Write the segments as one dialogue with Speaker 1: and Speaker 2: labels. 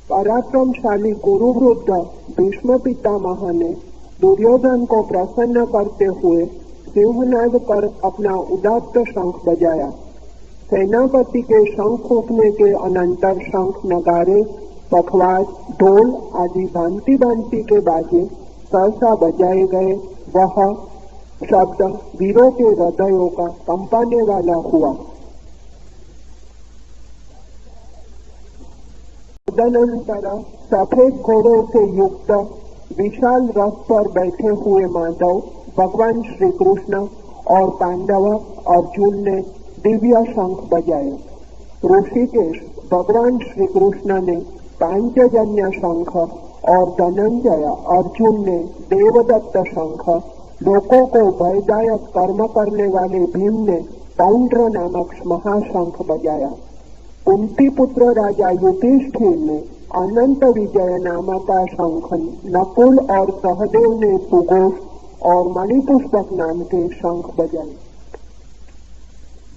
Speaker 1: पराक्रमशाली गुरुवृद्ध भीष्म पितामह ने दुर्योधन को प्रसन्न करते हुए सिंहनाद कर अपना उदात्त शंख बजाया। सेनापति के शंख फूंकने के अनंतर शंख, नगारे, पखवाज, ढोल आदि भांति भांति के बाजे सहसा बजाए गए। वह शब्द वीरों के हृदयों का कंपाने वाला हुआ। तदनंतर सफेद घोड़ों से युक्त विशाल रथ पर बैठे हुए माधव, भगवान श्री कृष्ण और पांडव अर्जुन ने दिव्य शंख बजाए। ऋषिकेश भगवान श्री कृष्ण ने पांचजन्य शंख और धनंजय अर्जुन ने देवदत्त शंख, लोगों को भयदायक कर्म करने वाले भीम ने पौंड्र नामक महाशंख बजाया। कुंती पुत्र राजा युधिष्ठिर ने अनंत विजय नामक का शंख, नकुल और सहदेव ने सुघोष और मणिपुष्पक नाम के शंख बजाए।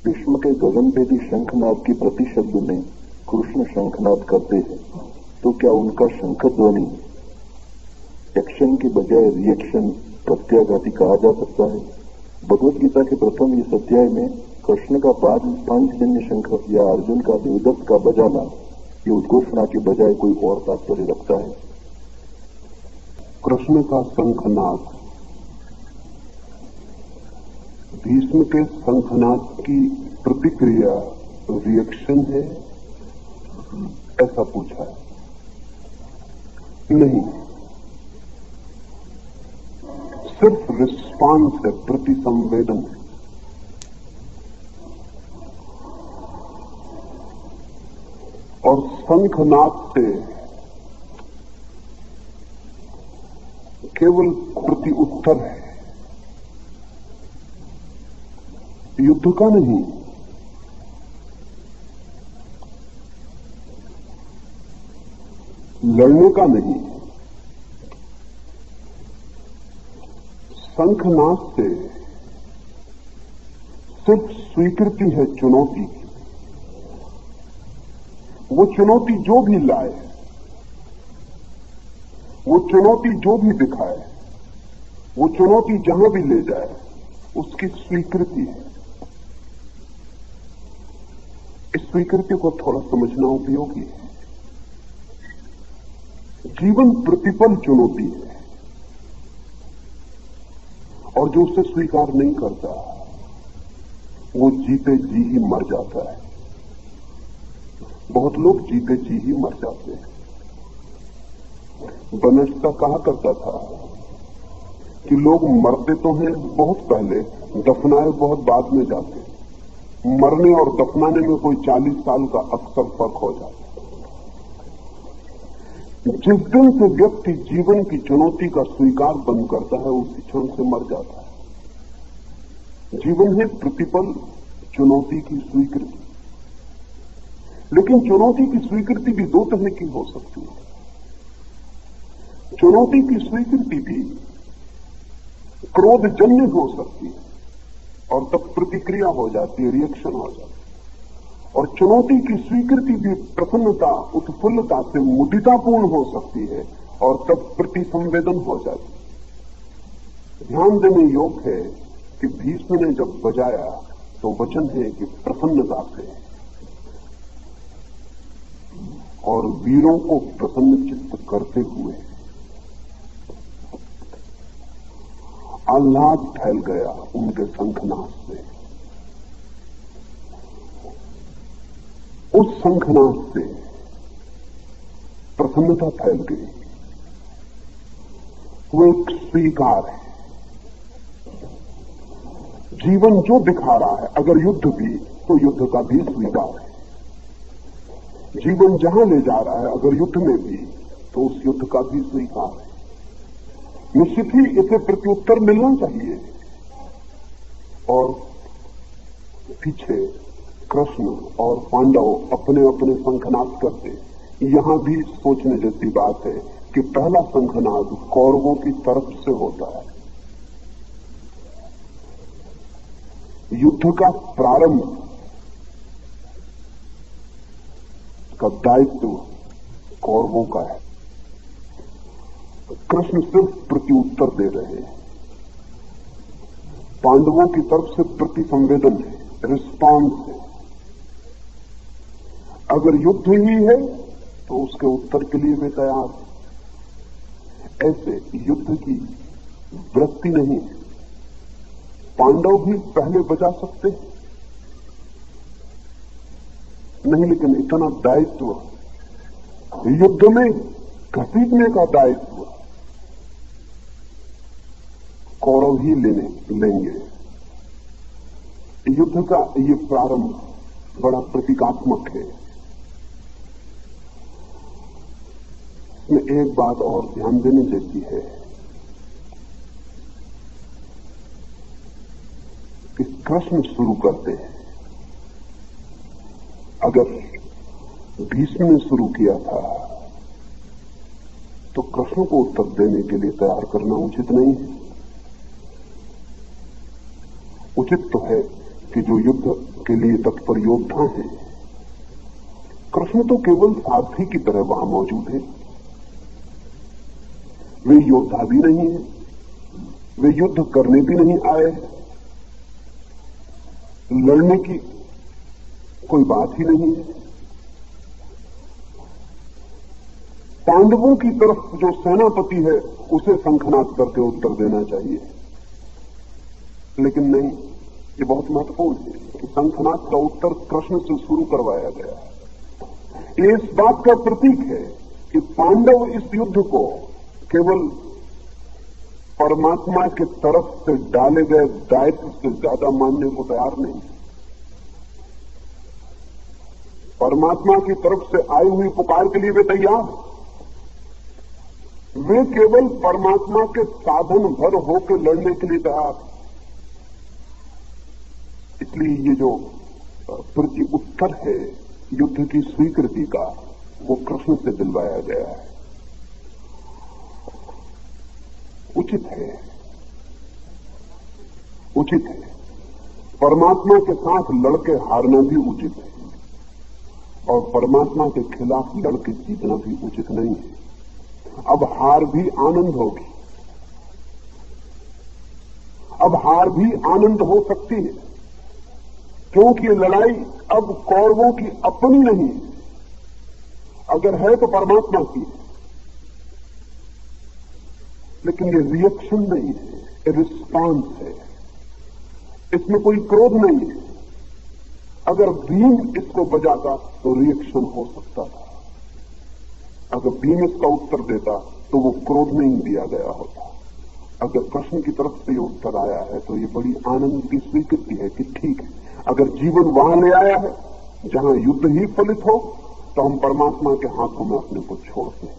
Speaker 2: भीष्म के गगनभेदी शंखनाद की प्रतिशब्द में कृष्ण शंखनाद करते हैं, तो क्या उनका शंख ध्वनि एक्शन के बजाय रिएक्शन, प्रत्याघाती कहा जा सकता है? भगवत गीता के प्रथम इस अध्याय में कृष्ण का पांचजन्य शंख या अर्जुन का देवदत्त का बजाना ये उद्घोषणा के बजाय कोई और तात्पर्य रखता है।
Speaker 3: कृष्ण का शंखनाद भीष्म के शंखनाद की प्रतिक्रिया, रिएक्शन है, ऐसा पूछा है? नहीं, सिर्फ रिस्पांस है, प्रतिसंवेदन है। और शंखनाद से केवल प्रति उत्तर है, युद्ध का नहीं। लड़ने का नहीं। शंखनाद से सिर्फ स्वीकृति है चुनौती की। वो चुनौती जो भी लाए, वो चुनौती जो भी दिखाए, वो चुनौती जहां भी ले जाए, उसकी स्वीकृति है। इस स्वीकृति को थोड़ा समझना उपयोगी है। जीवन प्रतिपल चुनौती है, और जो उसे स्वीकार नहीं करता वो जीते जी ही मर जाता है। बहुत लोग जीते जी ही मर जाते हैं। बनस्ता कहा करता था कि लोग मरते तो हैं बहुत पहले, दफनाए बहुत बाद में जाते। मरने और दफनाने में कोई 40 साल का अक्सर फर्क हो जाता। जिस दिन से व्यक्ति जीवन की चुनौती का स्वीकार बंद करता है, उसी क्षण से मर जाता है। जीवन है प्रतिपल चुनौती की स्वीकृति। लेकिन चुनौती की स्वीकृति भी दो तरह की हो सकती है। चुनौती की स्वीकृति भी क्रोधजन्य हो सकती है और तब प्रतिक्रिया हो जाती है, रिएक्शन हो जाती है। और चुनौती की स्वीकृति भी प्रसन्नता, उत्फुल्लता से मुदितापूर्ण हो सकती है और तब प्रतिसंवेदन हो जाती है। ध्यान देने योग्य है कि भीष्म ने जब बजाया तो वचन है कि प्रसन्नता से, और वीरों को प्रसन्न चित्त करते हुए आह्लाद फैल गया उनके शंखनाद से। उस शंखनाद से प्रसन्नता फैल गई। वो एक स्वीकार है। जीवन जो दिखा रहा है, अगर युद्ध भी, तो युद्ध का भी स्वीकार है। जीवन जहां ले जा रहा है, अगर युद्ध में भी, तो उस युद्ध का भी स्वीकार है। निश्चित ही इसे प्रत्युत्तर मिलना चाहिए। और पीछे कृष्ण और पांडव अपने अपने शंखनाद करते। यहां भी सोचने जैसी बात है कि पहला शंखनाद कौरवों की तरफ से होता है। युद्ध का प्रारंभ का दायित्व कौरवों का है। कृष्ण सिर्फ प्रत्युत्तर दे रहे हैं। पांडवों की तरफ से प्रतिसंवेदन है, रिस्पॉन्स है। अगर युद्ध ही है तो उसके उत्तर के लिए वे तैयार हैं। ऐसे युद्ध की वृत्ति नहीं है। पांडव भी पहले बचा सकते नहीं, लेकिन इतना दायित्व युद्ध में घसीटने का दायित्व कौरव ही लेंगे। युद्ध का ये प्रारंभ बड़ा प्रतीकात्मक है। इसमें एक बात और ध्यान देने जैसी है कि कृष्ण शुरू करते हैं। अगर भीष्म ने शुरू किया था तो कृष्ण को उत्तर देने के लिए तैयार करना उचित नहीं है। उचित तो है कि जो युद्ध के लिए तत्पर योद्धा हैं, कृष्ण तो केवल सारथी की तरह वहां मौजूद है। वे योद्धा भी नहीं है, वे युद्ध करने भी नहीं आए, लड़ने की कोई बात ही नहीं है। पांडवों की तरफ जो सेनापति है उसे शंखनाद करके उत्तर देना चाहिए, लेकिन नहीं। ये बहुत महत्वपूर्ण है कि शंखनाद का उत्तर कृष्ण से शुरू करवाया गया है। ये इस बात का प्रतीक है कि पांडव इस युद्ध को केवल परमात्मा के तरफ से डाले गए दायित्व से ज्यादा मानने को तैयार नहीं। परमात्मा की तरफ से आई हुई पुकार के लिए वे तैयार हैं। वे केवल परमात्मा के साधन भर होकर लड़ने के लिए तैयार हैं। इसलिए ये जो प्रति उत्तर है युद्ध की स्वीकृति का, वो कृष्ण से दिलवाया गया है। उचित है, उचित है। परमात्मा के साथ लड़के हारना भी उचित है, और परमात्मा के खिलाफ लड़के जीतना भी उचित नहीं है। अब हार भी आनंद होगी, अब हार भी आनंद हो सकती है, क्योंकि ये लड़ाई अब कौरवों की अपनी नहीं, अगर है तो परमात्मा की, लेकिन ये रिएक्शन नहीं है, ये रिस्पॉन्स है। इसमें कोई क्रोध नहीं है। अगर भीम इसको बजाता तो रिएक्शन हो सकता था, अगर भीम इसका उत्तर देता तो वो क्रोध नहीं दिया गया होता। अगर कृष्ण की तरफ से ये उत्तर आया है तो ये बड़ी आनंद की स्वीकृति है कि ठीक है, अगर जीवन वहां ले आया है जहां युद्ध ही फलित हो, तो हम परमात्मा के हाथों में अपने को छोड़ते हैं।